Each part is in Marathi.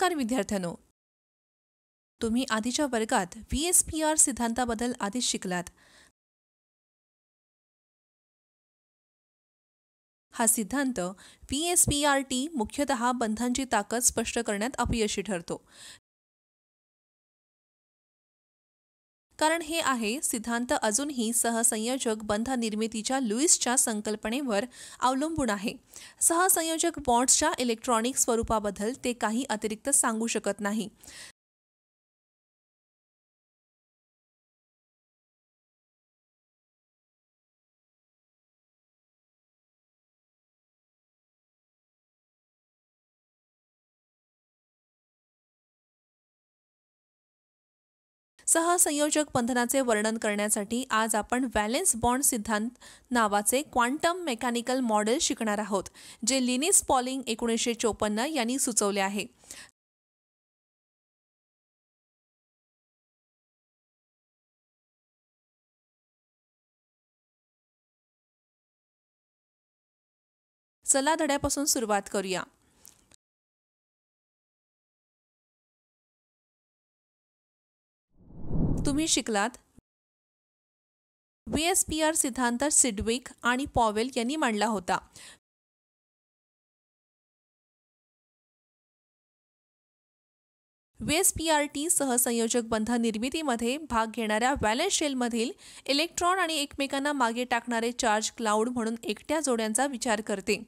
नमस्कार विद्यार्थ्यांनो, तुम्ही आधीच्या वर्गात VSPR सिद्धांताबद्दल आधीच शिकलात. हा सिद्धांत VSPRT मुख्यतः बंधांची ताकद स्पष्ट करण्यात अपयशी ठरतो. कारण हे आहे सिद्धांत अजूनही सहसंयोजक बंध निर्मितीच्या लुईसच्या संकल्पनेवर अवलंबून आहे. सहसंयोजक बॉन्ड्सच्या इलेक्ट्रॉनिक स्वरूपाबद्दल ते काही अतिरिक्त सांगू शकत नाही. सहसंयोजक बंधनाचे वर्णन करण्यासाठी आज आपण व्हॅलेन्स बॉन्ड सिद्धांत नावाचे क्वांटम मेकॅनिकल मॉडेल शिकणार आहोत, जे लिनिस पॉलिंग 1954 यांनी सुचवले आहे. चला धड्यापासून सुरुवात करूया. तुम्ही शिकलात VSPR सिद्धांत सिडविक आणि पॉवेल यांनी मांडला होता. VSPRT सहसंयोजक बंध निर्मितीमध्ये भाग घेणाऱ्या व्हॅलेन्स शेलमधील इलेक्ट्रॉन आणि एकमेकांना मागे टाकणारे चार्ज क्लाउड म्हणून एकट्या जोड्यांचा विचार करते.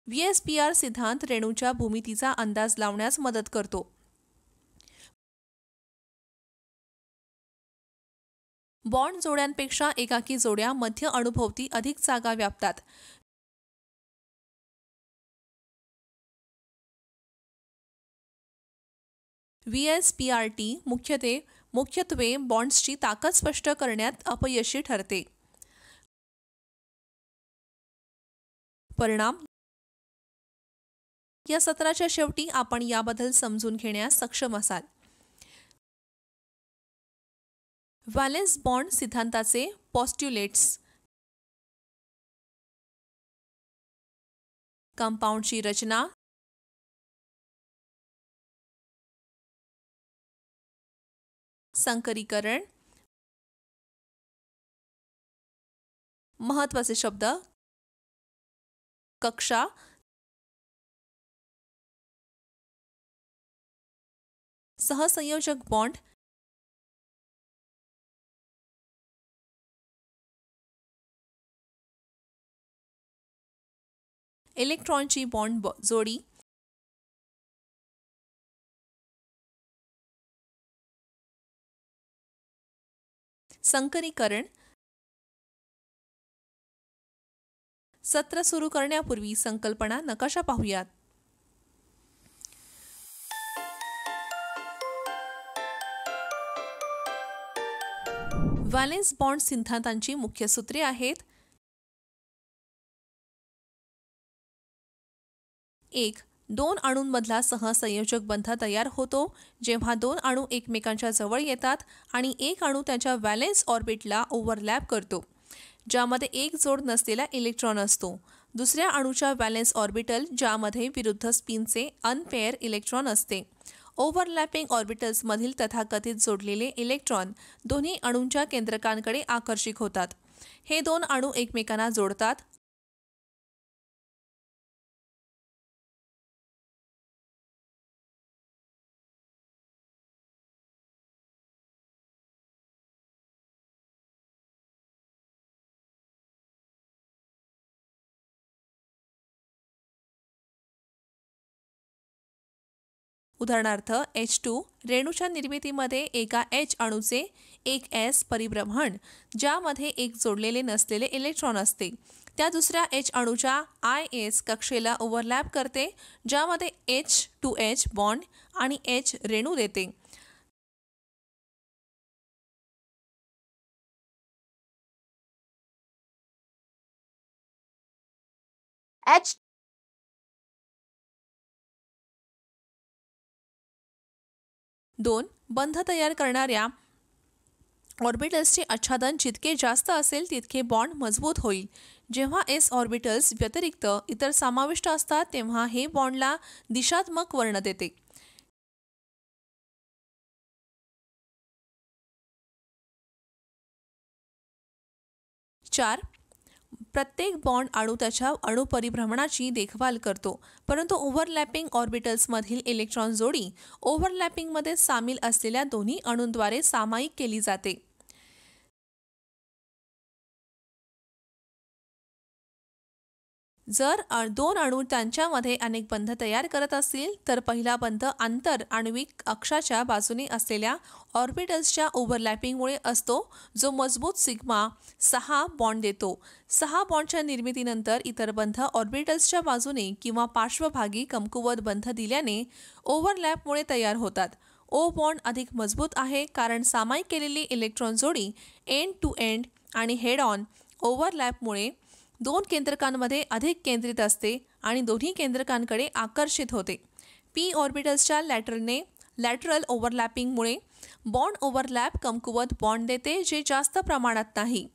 VSPR सिद्धांत रेणूच्या भूमितीचा अंदाज लावण्यास मदत करतो. बॉन्ड जोड्यांपेक्षा एकाकी जोड्या मध्य अणुभोवती अधिक जागा व्यापतात. VSPRT मुख्यत्वे बॉन्ड्सची ताकद स्पष्ट करण्यात अपयशी ठरते. परिणाम या सत्राच्या शेवटी आपण याबद्दल समजून घेण्यास सक्षम असाल. व्हॅलेन्स बॉन्ड सिद्धांताचे पॉस्ट्युलेट्स. कंपाऊंडची रचना, संकरीकरण, महत्त्वाचे शब्द कक्षा, सहसंयोजक बॉन्ड, इलेक्ट्रॉनची बॉन्ड जोडी, संकरीकरण. सत्र सुरू करण्यापूर्वी संकल्पना नकाशा पाहूयात. व्हॅलेन्स बॉन्ड सिद्धांतांची मुख्य सूत्रे आहेत. 1. दोन अणूंमधला सहसंयोजक बंध तयार होतो जेव्हा दोन अणू एकमेकांच्या जवळ येतात आणि एक अणू त्याच्या व्हॅलेन्स ऑर्बिटला ओव्हरलॅप करतो, ज्यामध्ये एक जोड नसलेला इलेक्ट्रॉन असतो. दुसऱ्या अणूच्या व्हॅलेन्स ऑर्बिटल ज्यामध्ये विरुद्ध स्पिनचे अनपेअर इलेक्ट्रॉन असते. ओव्हरलॅपिंग ऑर्बिटल्समधील तथाकथित जोडलेले इलेक्ट्रॉन दोन्ही अणूंच्या केंद्रकांकडे आकर्षित होतात. हे दोन अणू एकमेकांना जोडतात. उदाहरणार्थ H2 रेणूच्या निर्मितीमध्ये एका H अणूचे एक S परिभ्रमण, ज्यामध्ये एक जोडलेले नसलेले इलेक्ट्रॉन असते, त्या दुसऱ्या H अणूच्या IS कक्षेला ओव्हरलॅप करते, ज्यामध्ये H2H बॉन्ड आणि H रेणू देते. H 2. बंध तयार करणाऱ्या ऑर्बिटल्सचे आच्छादन जितके जास्त असेल तितके बॉन्ड मजबूत होईल. जेव्हा एस ऑर्बिटल्स व्यतिरिक्त इतर समाविष्ट असतात तेव्हा हे बॉन्डला दिशात्मक वर्ण देते. 4. प्रत्येक बॉन्ड अणू त्याच्या अणुपरिभ्रमणाची देखभाल करतो, परंतु ओव्हरलॅपिंग ऑर्बिटल्समधील इलेक्ट्रॉन जोडी ओव्हरलॅपिंगमध्ये सामील असलेल्या दोन्ही अणूंद्वारे सामायिक केली जाते. जर दोन अणू त्यांच्यामध्ये अनेक बंध तयार करत असतील तर पहिला बंध आंतर आण्विक अक्षाच्या बाजूने असलेल्या ऑर्बिटल्सच्या ओव्हरलॅपिंगमुळे असतो, जो मजबूत सिग्मा 6 बॉन्ड देतो. 6 बॉन्डच्या निर्मितीनंतर इतर बंध ऑर्बिटल्सच्या बाजूने किंवा पार्श्वभागी कमकुवत बंध दिल्याने ओव्हरलॅपमुळे तयार होतात. ओ बॉन्ड अधिक मजबूत आहे कारण सामायिक केलेली इलेक्ट्रॉन जोडी एंड टू एंड आणि हेड ऑन ओव्हरलॅपमुळे दोन केंद्रकांमध्ये अधिक केंद्रित असते आणि दोन्ही केंद्रकांकडे आकर्षित होते. पी ऑर्बिटल्सच्या लॅटरल ओव्हरलॅपिंगमुळे बॉन्ड ओव्हरलॅप कमकुवत बॉन्ड देते, जे जास्त प्रमाणात नाही.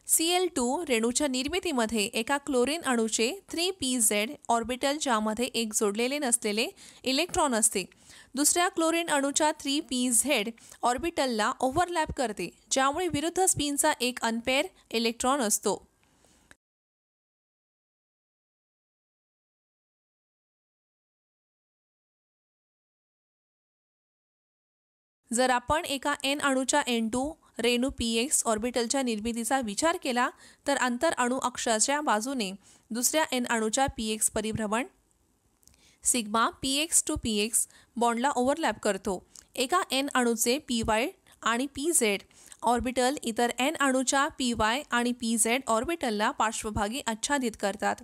Cl2 रेणूच्या निर्मितीमध्ये एका क्लोरीन अणूचे 3pz ऑर्बिटल ज्यामध्ये एक जोडलेले नसलेले इलेक्ट्रॉन असते दुसऱ्या क्लोरीन अणूच्या 3pz ऑर्बिटलला ओव्हरलॅप करते, ज्यामुळे विरुद्ध स्पिनचा एक अनपेअर इलेक्ट्रॉन असतो. जर आपण एका n अणूच्या N2 रेणू px ऑर्बिटलच्या निर्मितीचा विचार केला तर अंतर अणू अक्षाच्या बाजूने दुसऱ्या n अणूच्या px परिभ्रमण सिग्मा px टू px बॉन्डला ओव्हरलॅप करतो. एका n अणूचे py आणि pz ऑर्बिटल इतर n अणूच्या py आणि pz ऑर्बिटलला पार्श्वभागी आच्छादित करतात.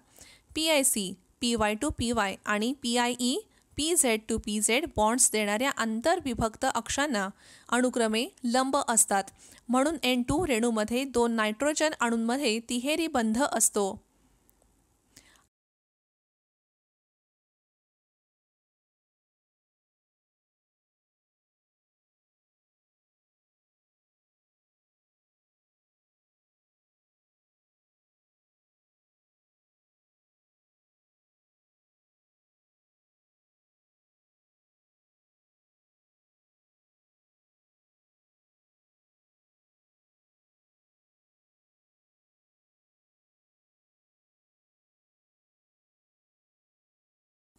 pic py टू py आणि pie pz to pz bonds देणाऱ्या आंतरविभक्त अक्षांना अनुक्रमे लंब असतात. म्हणून N2 रेणूमध्ये दोन नायट्रोजन अणूंमध्ये तिहेरी बंध असतो.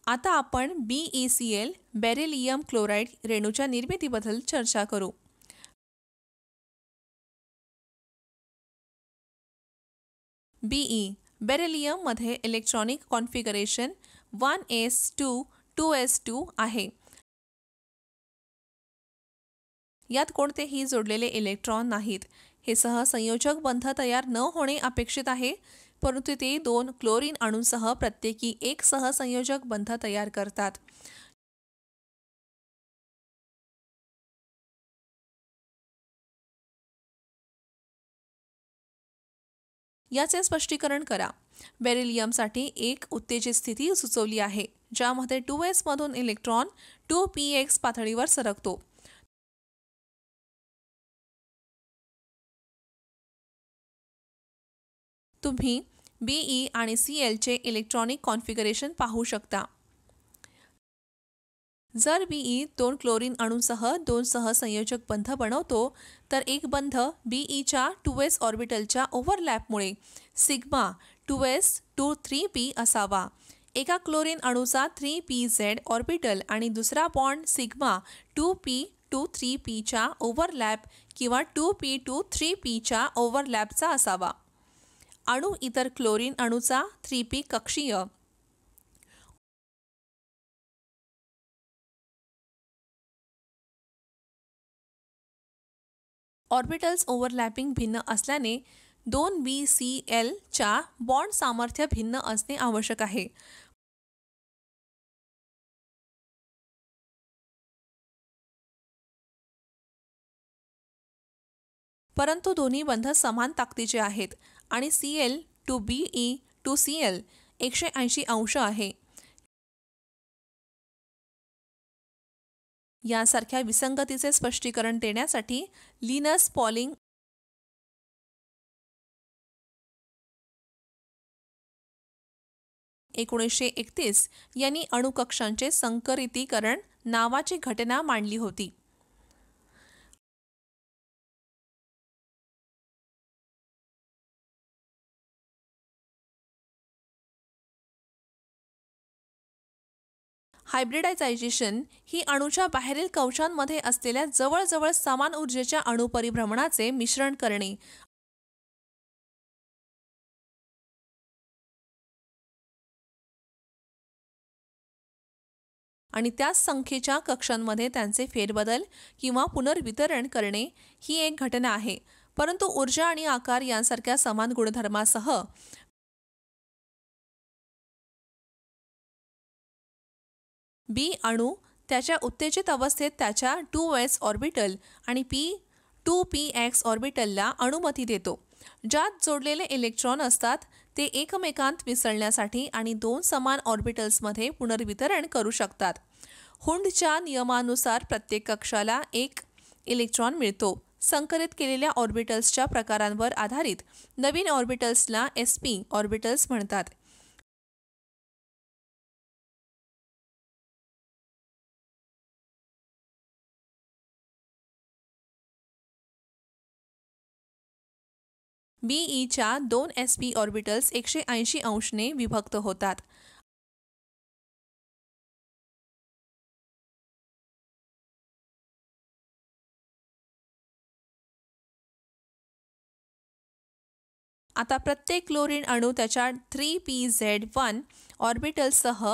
आता आपण BeCl बेरिलियम क्लोराइड रेणूच्या निर्मितीबद्दल चर्चा करू. Be बेरिलियम मध्ये इलेक्ट्रॉनिक कॉन्फिगरेशन 1s2 2s2 आहे. यात कोणतेही जोडलेले इलेक्ट्रॉन नाहीत. हे सहसंयोजक बंध तयार न होणे अपेक्षित आहे, परंतु ते दोन क्लोरीन अणूंसह प्रत्येकी एक सहसंयोजक बंध तयार करतात. याचे स्पष्टीकरण करा. बेरिलियमसाठी एक उत्तेजित स्थिती सुचवली आहे, ज्यामध्ये 2s मधून इलेक्ट्रॉन 2px पातळीवर सरकतो. तुम्ही Be आणि Cl चे इलेक्ट्रॉनिक कॉन्फिगरेशन पाहू शकता. जर Be दोन क्लोरीन अणूंसह दोन सहसंयोजक बंध बनवतो तर एक बंध Beच्या 2s ऑर्बिटलच्या ओव्हरलॅपमुळे sigma 2s to 3p असावा. एका क्लोरीन अणूचा 3pz ऑर्बिटल आणि दुसरा bond sigma 2p to 3p च्या ओव्हरलॅप किंवा 2p टू 3p च्या ओव्हरलॅपचा असावा. अणू इतर क्लोरीन अणूचा 3p कक्षीय ऑर्बिटल्स ओव्हरलॅपिंग भिन्न असल्याने 2BCl च्या बॉन्ड सामर्थ्य भिन्न असणे आवश्यक आहे. परंतु दोन्ही बंध समान ताकदीचे आहेत आणि Cl to Be to Cl 180 अंश आहे. यासारख्या विसंगतीचे स्पष्टीकरण देण्यासाठी लिनस पॉलिंग 1931 यांनी अणुकक्षांचे संकरितीकरण नावाची घटना मांडली होती. हायब्रिडायझेशन ही अणूच्या बाहेरील कवचांमध्ये असलेल्या जवळजवळ समान ऊर्जेच्या अणुपरिभ्रमणाचे मिश्रण करणे आणि त्याच संख्येच्या कक्षांमध्ये त्यांचे फेरबदल किंवा पुनर्वितरण करणे ही एक घटना आहे. परंतु ऊर्जा आणि आकार यांसारख्या समान गुणधर्मासह बी अणू त्याच्या उत्तेजित अवस्थेत त्याच्या 2s ऑर्बिटल आणि 2px ऑर्बिटलला अनुमती देतो. ज्यात जोडलेले इलेक्ट्रॉन असतात ते एकमेकांत मिसळण्यासाठी आणि दोन समान ऑर्बिटल्समध्ये पुनर्वितरण करू शकतात. हुंडच्या नियमानुसार प्रत्येक कक्षाला एक इलेक्ट्रॉन मिळतो. संकलित केलेल्या ऑर्बिटल्सच्या प्रकारांवर आधारित नवीन ऑर्बिटल्सला sp ऑर्बिटल्स म्हणतात. Beच्या 2 sp ऑर्बिटल्स 180 अंशने विभक्त होतात. आता प्रत्येक क्लोरीन अणू त्याच्या 3pz1 ऑर्बिटलसह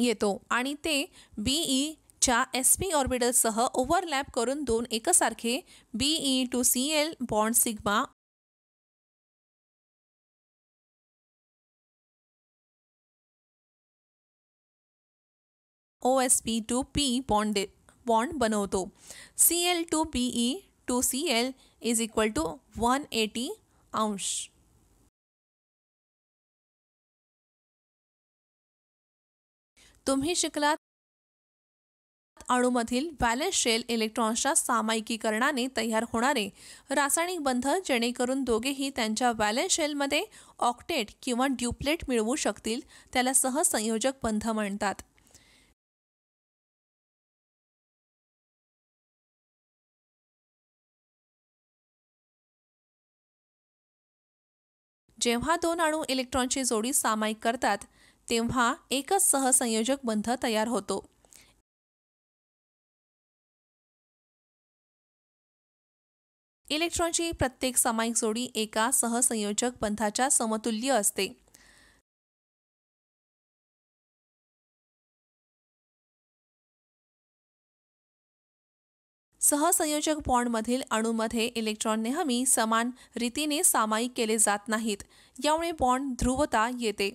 येतो आणि ते Beच्या sp ऑर्बिटलसह ओव्हरलॅप करून दोन एकसारखे Be to Cl bond sigma OSP to P bond बनवतो. Cl to Be to Cl is equal to 180 अंश. तुम्ही शिकलात अणूमधील व्हॅलेन्स शेल इलेक्ट्रॉन्सच्या सामायिकीकरणाने तयार होणारे रासायनिक बंध जेणेकरून दोघेही त्यांच्या व्हॅलेन्स शेलमध्ये ऑक्टेट किंवा ड्युप्लेट मिळवू शकतील त्याला सहसंयोजक बंध म्हणतात. जेव्हा दोन अणू इलेक्ट्रॉनची जोडी सामायिक करतात तेव्हा एकच सहसंयोजक बंध तयार होतो. इलेक्ट्रॉनची प्रत्येक सामायिक जोडी एका सहसंयोजक बंधाच्या समतुल्य असते. सहसंयोजक बॉन्डमधील अणूमध्ये इलेक्ट्रॉन नेहमी समान रीतीने सामायिक केले जात नाहीत. यामुळे बॉन्ड ध्रुवता येते.